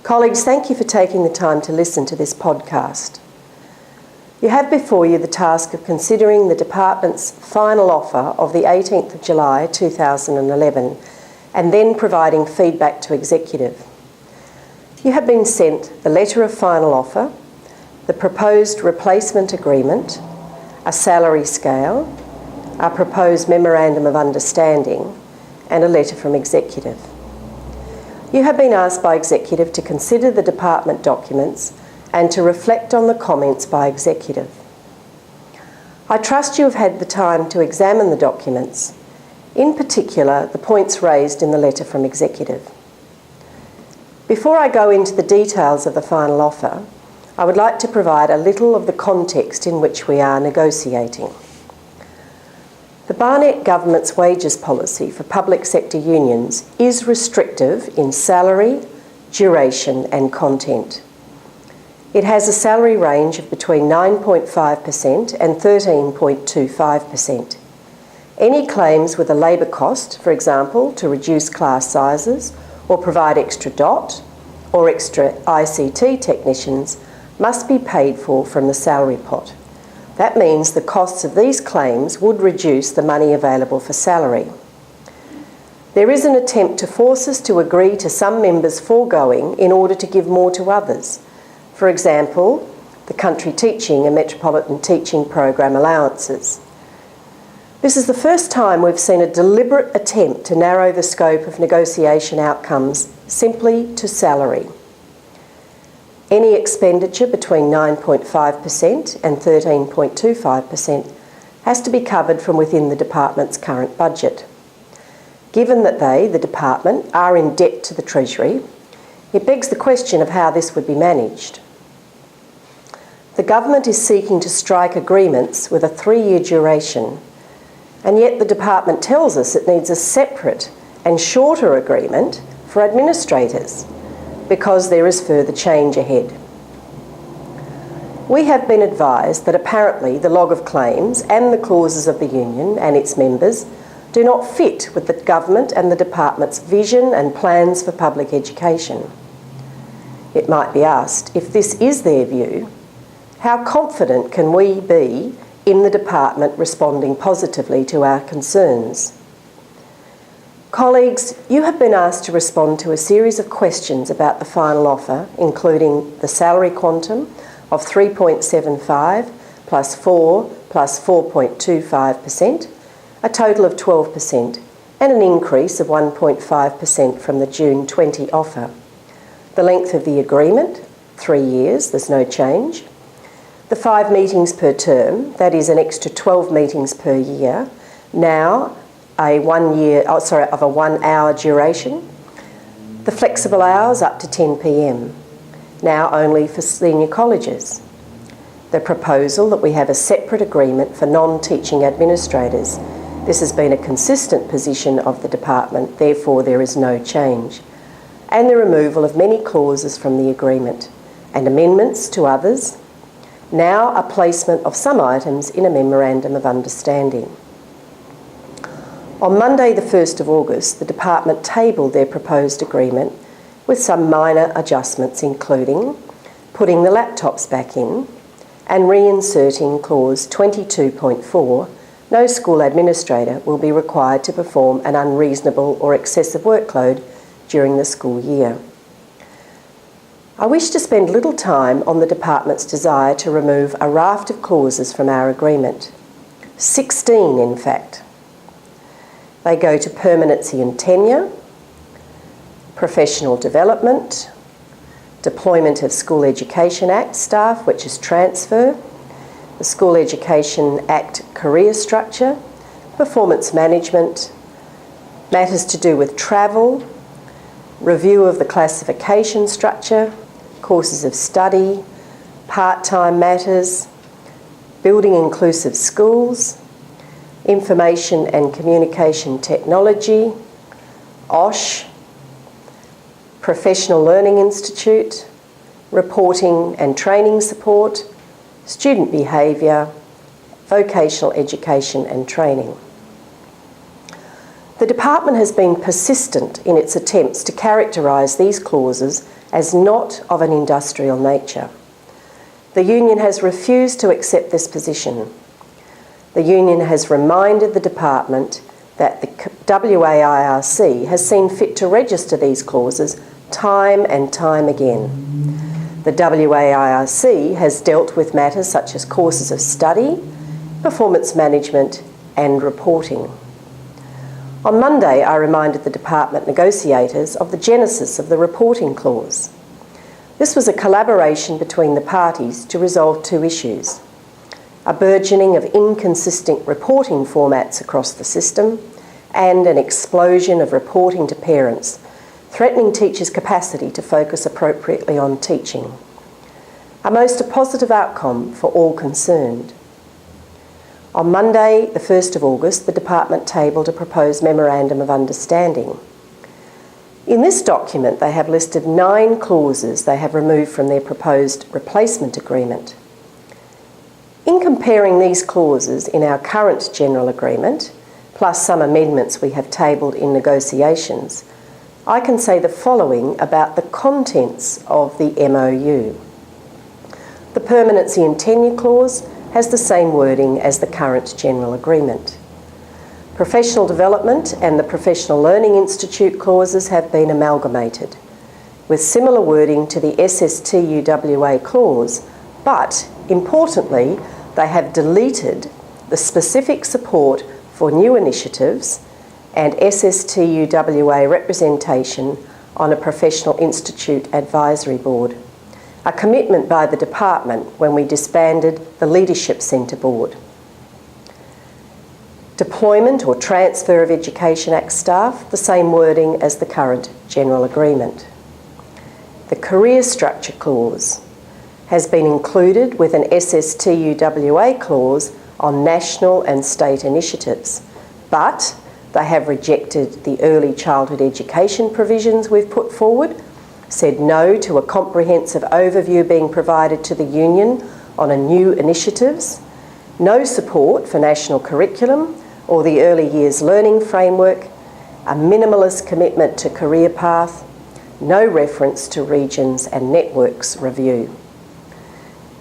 Colleagues, thank you for taking the time to listen to this podcast. You have before you the task of considering the Department's final offer of the 18th of July 2011 and then providing feedback to Executive. You have been sent the letter of final offer, the proposed replacement agreement, a salary scale, a proposed memorandum of understanding and a letter from Executive. You have been asked by Executive to consider the Department documents and to reflect on the comments by Executive. I trust you have had the time to examine the documents, in particular the points raised in the letter from Executive. Before I go into the details of the final offer, I would like to provide a little of the context in which we are negotiating. The Barnett Government's wages policy for public sector unions is restrictive in salary, duration and content. It has a salary range of between 9.5% and 13.25%. Any claims with a labour cost, for example, to reduce class sizes or provide extra DOT or extra ICT technicians, must be paid for from the salary pot. That means the costs of these claims would reduce the money available for salary. There is an attempt to force us to agree to some members foregoing in order to give more to others. For example, the country teaching and metropolitan teaching program allowances. This is the first time we've seen a deliberate attempt to narrow the scope of negotiation outcomes simply to salary. Any expenditure between 9.5% and 13.25% has to be covered from within the Department's current budget. Given that they, the Department, are in debt to the Treasury, it begs the question of how this would be managed. The Government is seeking to strike agreements with a 3-year duration, and yet the Department tells us it needs a separate and shorter agreement for administrators, because there is further change ahead. We have been advised that apparently the log of claims and the clauses of the union and its members do not fit with the Government and the Department's vision and plans for public education. It might be asked, if this is their view, how confident can we be in the Department responding positively to our concerns? Colleagues, you have been asked to respond to a series of questions about the final offer, including the salary quantum of 3.75 plus 4 plus 4.25%, a total of 12%, and an increase of 1.5% from the June 20 offer. The length of the agreement, 3 years, there's no change. The 5 meetings per term, that is an extra 12 meetings per year, now a 1 hour duration. The flexible hours up to 10 p.m, now only for senior colleges. The proposal that we have a separate agreement for non-teaching administrators. This has been a consistent position of the Department, therefore there is no change. And the removal of many clauses from the agreement and amendments to others. Now a placement of some items in a memorandum of understanding. On Monday the 1st of August, the Department tabled their proposed agreement with some minor adjustments, including putting the laptops back in and reinserting clause 22.4, no school administrator will be required to perform an unreasonable or excessive workload during the school year. I wish to spend little time on the Department's desire to remove a raft of clauses from our agreement. 16 in fact. They go to permanency and tenure, professional development, deployment of School Education Act staff, which is transfer, the School Education Act career structure, performance management, matters to do with travel, review of the classification structure, courses of study, part-time matters, building inclusive schools, information and communication technology, OSH, Professional Learning Institute, reporting and training support, student behaviour, vocational education and training. The department has been persistent in its attempts to characterise these clauses as not of an industrial nature. The union has refused to accept this position. The union has reminded the department that the WAIRC has seen fit to register these clauses time and time again. The WAIRC has dealt with matters such as courses of study, performance management and reporting. On Monday, I reminded the department negotiators of the genesis of the reporting clause. This was a collaboration between the parties to resolve two issues: a burgeoning of inconsistent reporting formats across the system and an explosion of reporting to parents, threatening teachers' capacity to focus appropriately on teaching. A most positive outcome for all concerned. On Monday, the 1st of August, the department tabled a proposed Memorandum of Understanding. In this document, they have listed 9 clauses they have removed from their proposed replacement agreement. In comparing these clauses in our current general agreement, plus some amendments we have tabled in negotiations, I can say the following about the contents of the MOU. The permanency and tenure clause has the same wording as the current general agreement. Professional development and the Professional Learning Institute clauses have been amalgamated, with similar wording to the SSTUWA clause, but importantly, they have deleted the specific support for new initiatives and SSTUWA representation on a Professional Institute Advisory Board, a commitment by the department when we disbanded the Leadership Centre Board. Deployment or transfer of Education Act staff, the same wording as the current general agreement. The career structure clause has been included with an SSTUWA clause on national and state initiatives, but they have rejected the early childhood education provisions we've put forward, said no to a comprehensive overview being provided to the union on a new initiatives, no support for national curriculum or the early years learning framework, a minimalist commitment to career path, no reference to regions and networks review.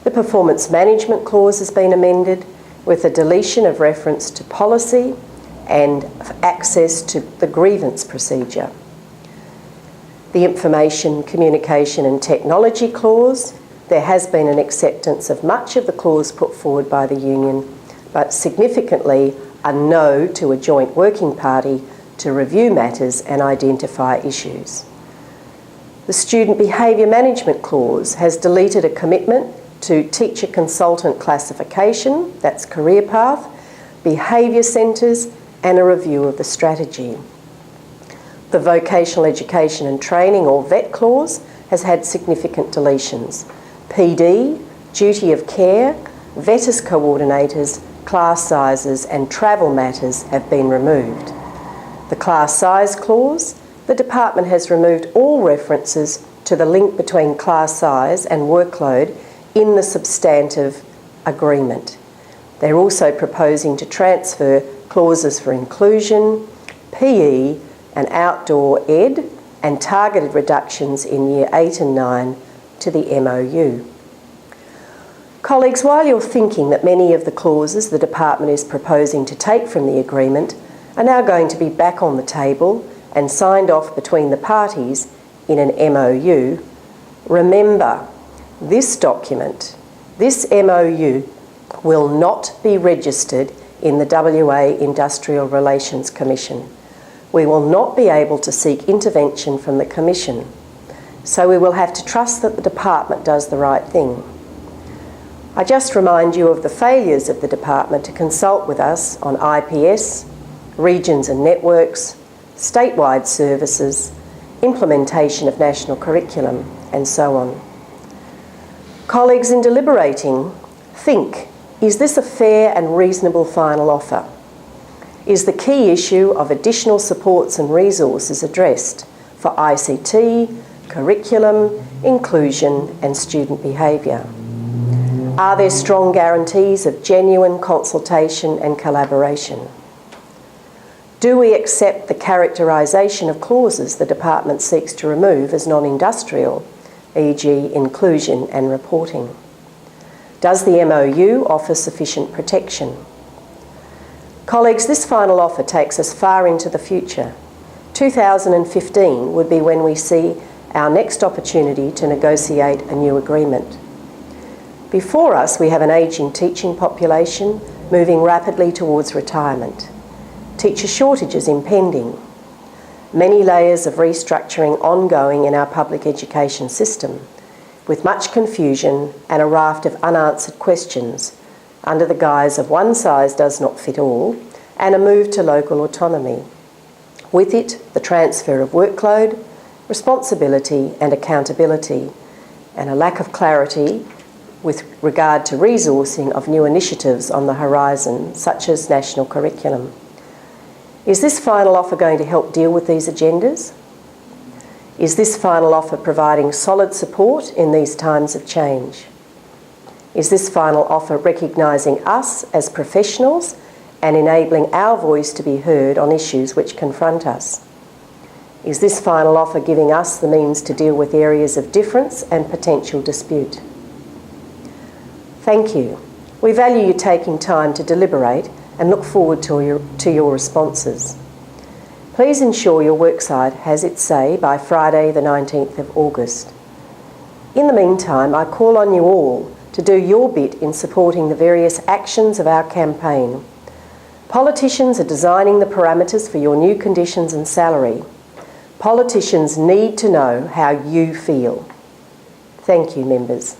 The performance management clause has been amended with a deletion of reference to policy and access to the grievance procedure. The information, communication and technology clause, there has been an acceptance of much of the clause put forward by the union, but significantly a no to a joint working party to review matters and identify issues. The student behaviour management clause has deleted a commitment to teacher consultant classification, that's career path, behaviour centres and a review of the strategy. The Vocational Education and Training or VET clause has had significant deletions. PD, duty of care, VETS coordinators, class sizes and travel matters have been removed. The class size clause, the department has removed all references to the link between class size and workload in the substantive agreement. They're also proposing to transfer clauses for inclusion, PE and outdoor ed and targeted reductions in Year 8 and 9 to the MOU. Colleagues, while you're thinking that many of the clauses the department is proposing to take from the agreement are now going to be back on the table and signed off between the parties in an MOU, remember this document, this MOU, will not be registered in the WA Industrial Relations Commission. We will not be able to seek intervention from the Commission, so we will have to trust that the department does the right thing. I just remind you of the failures of the department to consult with us on IPS, regions and networks, statewide services, implementation of national curriculum, and so on. Colleagues, in deliberating, think, is this a fair and reasonable final offer? Is the key issue of additional supports and resources addressed for ICT, curriculum, inclusion and student behaviour? Are there strong guarantees of genuine consultation and collaboration? Do we accept the characterisation of clauses the Department seeks to remove as non-industrial, e.g. inclusion and reporting? Does the MOU offer sufficient protection? Colleagues, this final offer takes us far into the future. 2015 would be when we see our next opportunity to negotiate a new agreement. Before us, we have an ageing teaching population moving rapidly towards retirement. Teacher shortages impending. Many layers of restructuring ongoing in our public education system, with much confusion and a raft of unanswered questions under the guise of one size does not fit all and a move to local autonomy. With it, the transfer of workload, responsibility and accountability, and a lack of clarity with regard to resourcing of new initiatives on the horizon, such as national curriculum. Is this final offer going to help deal with these agendas? Is this final offer providing solid support in these times of change? Is this final offer recognising us as professionals and enabling our voice to be heard on issues which confront us? Is this final offer giving us the means to deal with areas of difference and potential dispute? Thank you. We value you taking time to deliberate and look forward to your responses. Please ensure your worksite has its say by Friday the 19th of August. In the meantime, I call on you all to do your bit in supporting the various actions of our campaign. Politicians are designing the parameters for your new conditions and salary. Politicians need to know how you feel. Thank you, members.